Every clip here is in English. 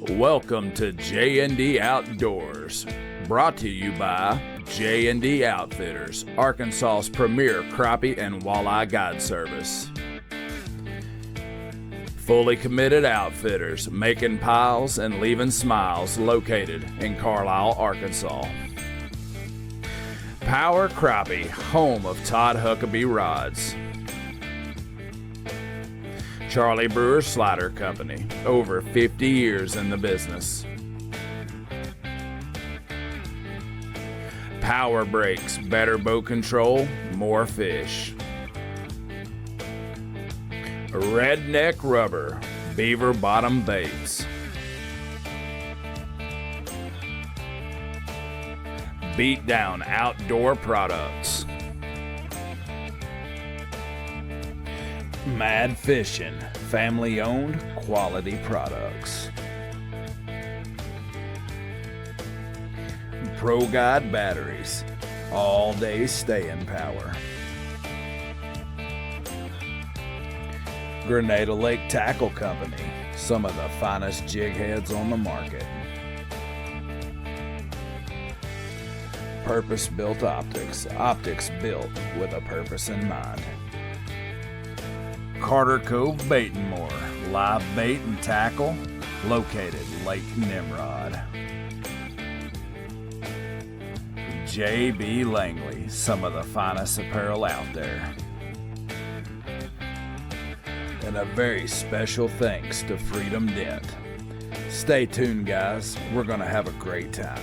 Welcome to J&D Outdoors, brought to you by J&D Outfitters, Arkansas's premier crappie and walleye guide service. Fully committed outfitters, making piles and leaving smiles, located in Carlisle, Arkansas. Power Crappie, home of Todd Huckabee rods. Charlie Brewer Slider Company, over 50 years in the business. Power Brakes, better boat control, more fish. Redneck Rubber, beaver bottom baits. Beat Down Outdoor Products. Mad Fishing, family owned, quality products. Pro Guide batteries, all day staying power. Grenada Lake Tackle Company, some of the finest jig heads on the market. Purpose Built Optics, optics built with a purpose in mind. Carter Cove Bait and More, live bait and tackle, located Lake Nimrod. J.B. Langley, some of the finest apparel out there. And a very special thanks to Freedom Dent. Stay tuned, guys. We're going to have a great time.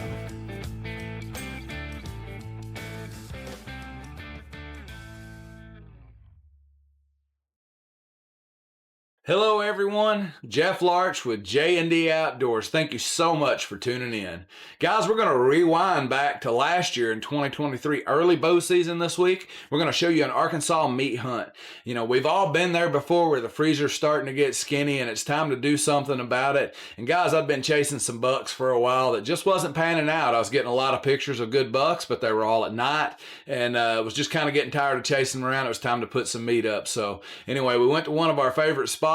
Hello everyone, Jeff Larch with J&D Outdoors. Thank you so much for tuning in. Guys, we're going to rewind back to last year in 2023, early bow season this week. We're going to show you an Arkansas meat hunt. You know, we've all been there before where the freezer's starting to get skinny and it's time to do something about it. And guys, I've been chasing some bucks for a while that just wasn't panning out. I was getting a lot of pictures of good bucks, but they were all at night and was just kind of getting tired of chasing them around. It was time to put some meat up. So anyway, we went to one of our favorite spots,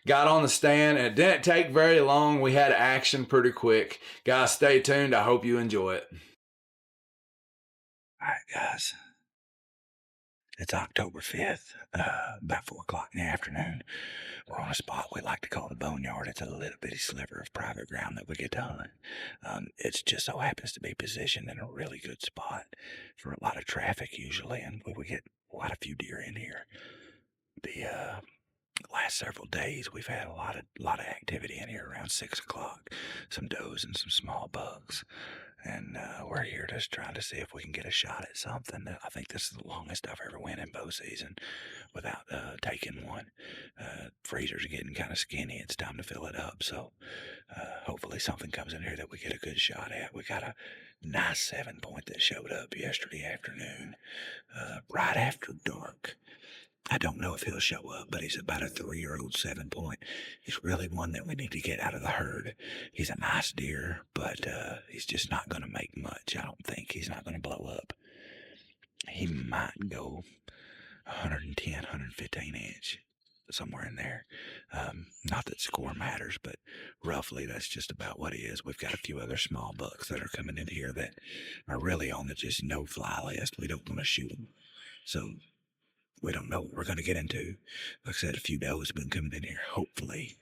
got on the stand, and it didn't take very long. We had action pretty quick. Guys, stay tuned. I hope you enjoy it. All right, guys. It's October 5th, about 4 o'clock in the afternoon. We're on a spot we like to call the Boneyard. It's a little bitty sliver of private ground that we get to hunt. It just so happens to be positioned in a really good spot for a lot of traffic usually, and we get quite a few deer in here. The last several days we've had a lot of activity in here around 6 o'clock. Some does and some small bucks. And we're here just trying to see if we can get a shot at something. I think this is the longest I've ever went in bow season without taking one. Freezers are getting kind of skinny. It's time to fill it up. So hopefully something comes in here that we get a good shot at. We got a nice 7-point that showed up yesterday afternoon, right after dark. I don't know if he'll show up, but he's about a 3-year-old 7-point. He's really one that we need to get out of the herd. He's a nice deer, but he's just not going to make much. I don't think he's not going to blow up. He might go 110, 115 inch, somewhere in there. Not that score matters, but roughly that's just about what he is. We've got a few other small bucks that are coming in here that are really on the just no-fly list. We don't want to shoot them. So we don't know what we're going to get into. Like I said, a few does have been coming in here. Hopefully,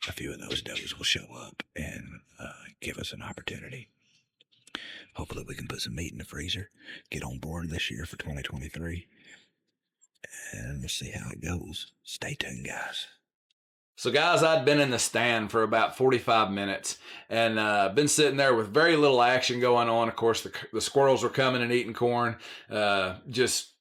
a few of those does will show up and give us an opportunity. Hopefully, we can put some meat in the freezer, get on board this year for 2023, and we'll see how it goes. Stay tuned, guys. So guys, I'd been in the stand for about 45 minutes and been sitting there with very little action going on. Of course, the squirrels were coming and eating corn. Just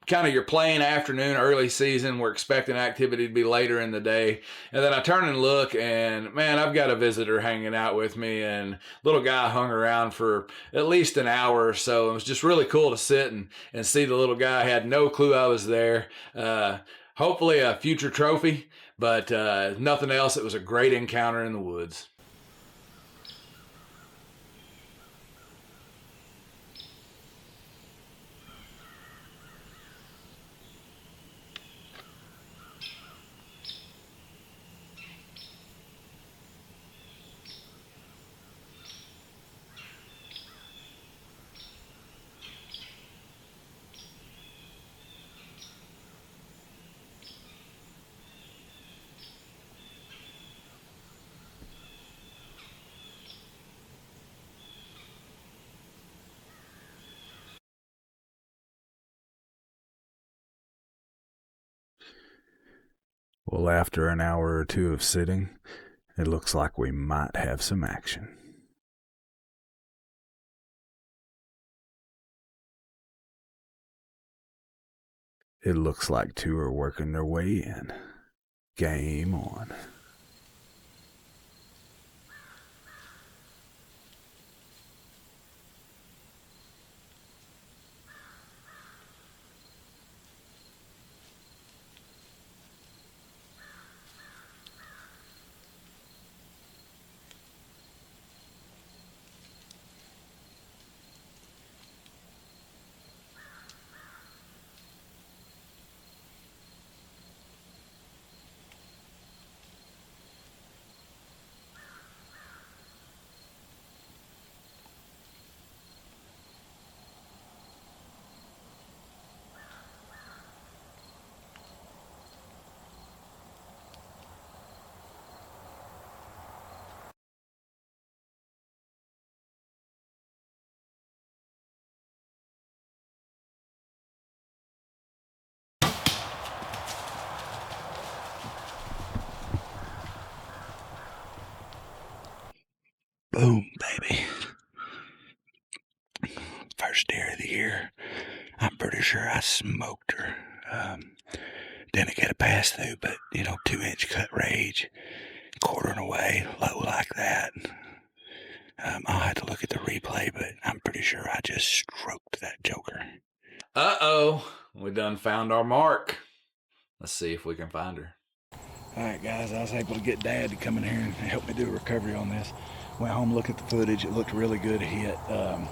kind of your plain afternoon, early season. We're expecting activity to be later in the day. And then I turn and look and man, I've got a visitor hanging out with me, and little guy hung around for at least an hour or so. It was just really cool to sit and see the little guy. I had no clue I was there. Hopefully a future trophy, but if nothing else, it was a great encounter in the woods. Well, after an hour or two of sitting, it looks like we might have some action. It looks like two are working their way in. Game on. Boom, baby. First deer of the year. I'm pretty sure I smoked her. Didn't get a pass through, but 2-inch cut rage, quartering away, low like that. I'll have to look at the replay, but I'm pretty sure I just stroked that joker. Uh-oh, we done found our mark. Let's see if we can find her. All right, guys, I was able to get Dad to come in here and help me do a recovery on this. Went home, looked at the footage. It looked really good hit.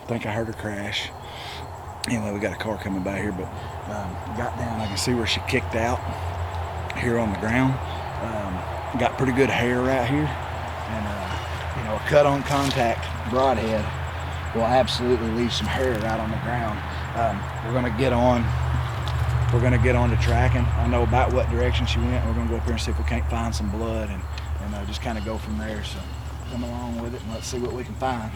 Think I heard her crash. Anyway, we got a car coming by here, but got down. I can see where she kicked out here on the ground. Got pretty good hair right here. And, a cut on contact broadhead will absolutely leave some hair right on the ground. We're going to get on to tracking. I know about what direction she went. We're going to go up here and see if we can't find some blood and just kind of go from there. So come along with it and let's see what we can find.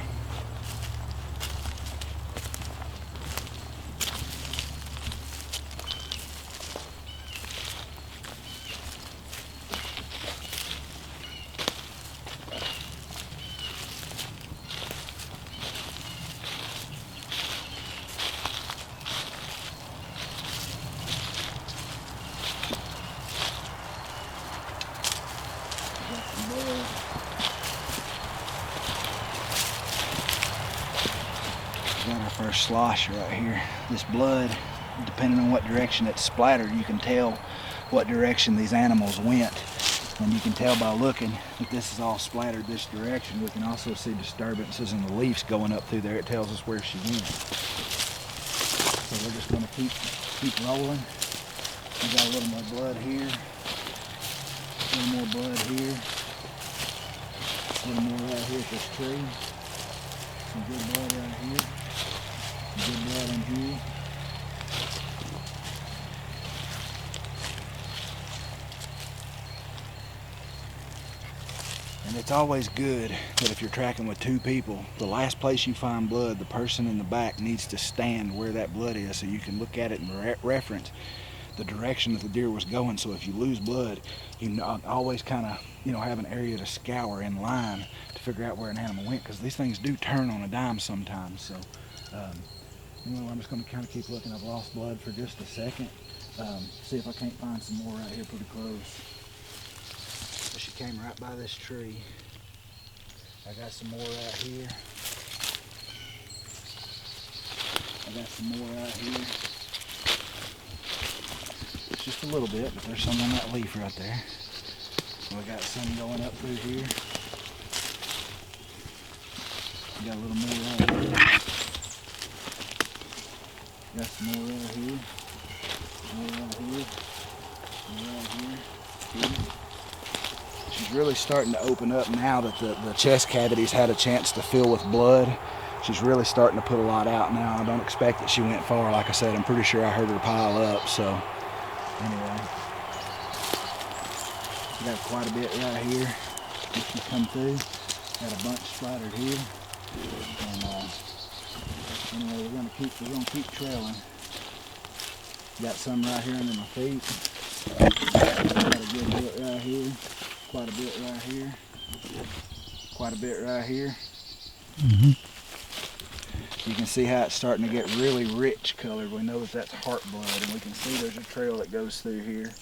Got our first slosh right here. This blood, depending on what direction it's splattered, you can tell what direction these animals went. And you can tell by looking that this is all splattered this direction. We can also see disturbances in the leaves going up through there. It tells us where she went. So we're just gonna keep rolling. We got a little more blood here. A little more blood here. A little more right here at this tree. Some good blood right here. Some good blood in here. And it's always good that if you're tracking with two people, the last place you find blood, the person in the back needs to stand where that blood is so you can look at it and reference the direction that the deer was going. So if you lose blood, you always kind of have an area to scour in line to figure out where an animal went, because these things do turn on a dime sometimes. So I'm just going to kind of keep looking. I've lost blood for just a second. See if I can't find some more right here pretty close. She came right by this tree. I got some more right here. I got some more right here. It's just a little bit, but there's some on that leaf right there. We got some going up through here. We got a little more right here. Got some more right here. More right here. More right here. Here. She's really starting to open up now that the chest cavity's had a chance to fill with blood. She's really starting to put a lot out now. I don't expect that she went far. Like I said, I'm pretty sure I heard her pile up. So anyway, we got quite a bit right here. If you come through, got a bunch splattered here. And anyway, we're gonna keep trailing. Got some right here under my feet. Got a good bit right here, quite a bit right here, quite a bit right here. You can see how it's starting to get really rich colored. We know that that's heart blood, and we can see there's a trail that goes through here.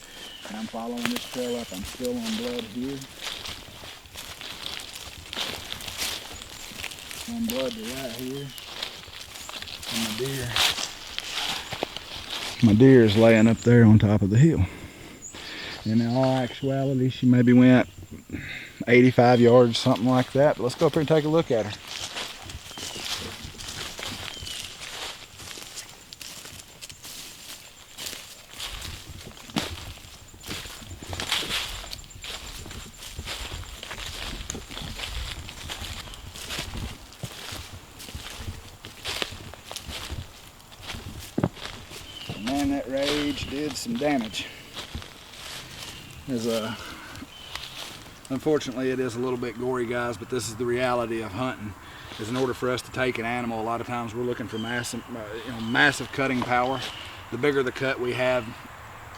And I'm following this trail up. I'm still on blood here. On blood to right here. And my deer is laying up there on top of the hill. And in all actuality, she maybe went 85 yards, something like that. But let's go up here and take a look at her. Man, that rage did some damage. Unfortunately, it is a little bit gory, guys, but this is the reality of hunting. Is in order for us to take an animal, a lot of times we're looking for massive cutting power. The bigger the cut we have,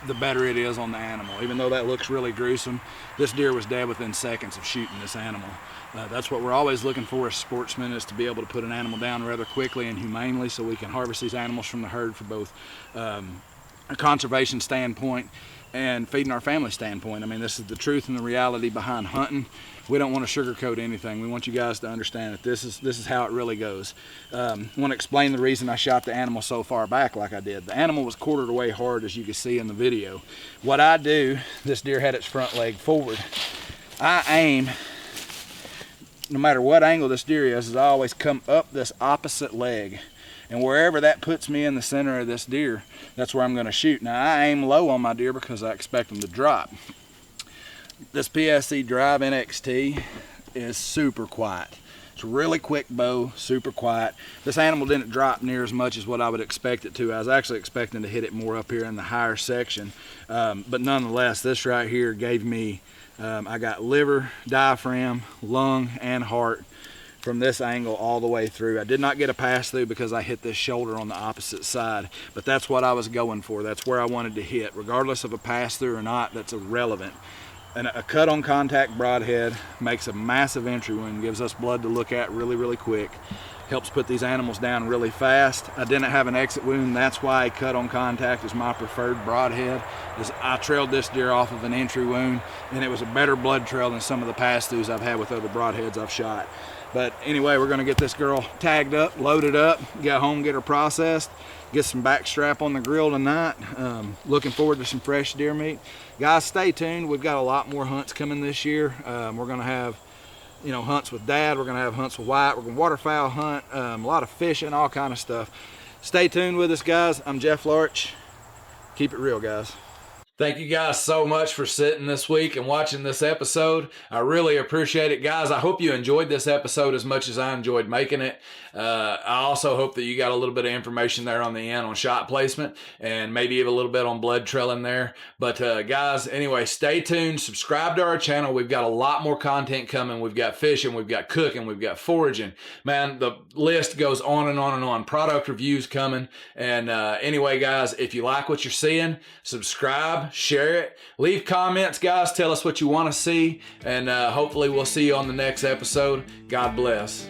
the better it is on the animal. Even though that looks really gruesome, this deer was dead within seconds of shooting this animal. That's what we're always looking for as sportsmen, is to be able to put an animal down rather quickly and humanely, so we can harvest these animals from the herd for both a conservation standpoint and feeding our family standpoint. I mean, this is the truth and the reality behind hunting. We don't want to sugarcoat anything. We want you guys to understand that this is how it really goes. I want to explain the reason I shot the animal so far back like I did. The animal was quartered away hard, as you can see in the video. What I do, this deer had its front leg forward. I aim, no matter what angle this deer is I always come up this opposite leg. And wherever that puts me in the center of this deer, that's where I'm going to shoot. Now, I aim low on my deer because I expect them to drop. This PSE Drive NXT is super quiet. It's a really quick bow, super quiet. This animal didn't drop near as much as what I would expect it to. I was actually expecting to hit it more up here in the higher section. But nonetheless, this right here gave me, I got liver, diaphragm, lung, and heart from this angle all the way through. I did not get a pass through because I hit this shoulder on the opposite side, but that's what I was going for. That's where I wanted to hit. Regardless of a pass through or not, that's irrelevant. And a cut on contact broadhead makes a massive entry wound, gives us blood to look at really, really quick. Helps put these animals down really fast. I didn't have an exit wound. That's why a cut on contact is my preferred broadhead. I trailed this deer off of an entry wound, and it was a better blood trail than some of the pass-throughs I've had with other broadheads I've shot. But anyway, we're gonna get this girl tagged up, loaded up, get home, get her processed, get some back strap on the grill tonight. Looking forward to some fresh deer meat. Guys, stay tuned. We've got a lot more hunts coming this year. We're gonna have, hunts with Dad. We're gonna have hunts with Wyatt. We're gonna waterfowl hunt, a lot of fishing, all kind of stuff. Stay tuned with us, guys. I'm Jeff Larch. Keep it real, guys. Thank you guys so much for sitting this week and watching this episode. I really appreciate it, guys. I hope you enjoyed this episode as much as I enjoyed making it. I also hope that you got a little bit of information there on the end on shot placement and maybe even a little bit on blood trailing there. But guys, anyway, stay tuned. Subscribe to our channel. We've got a lot more content coming. We've got fishing, we've got cooking, we've got foraging. Man, the list goes on and on and on. Product reviews coming. And anyway, guys, if you like what you're seeing, subscribe, share it, leave comments, guys. Tell us what you want to see. And hopefully we'll see you on the next episode. God bless.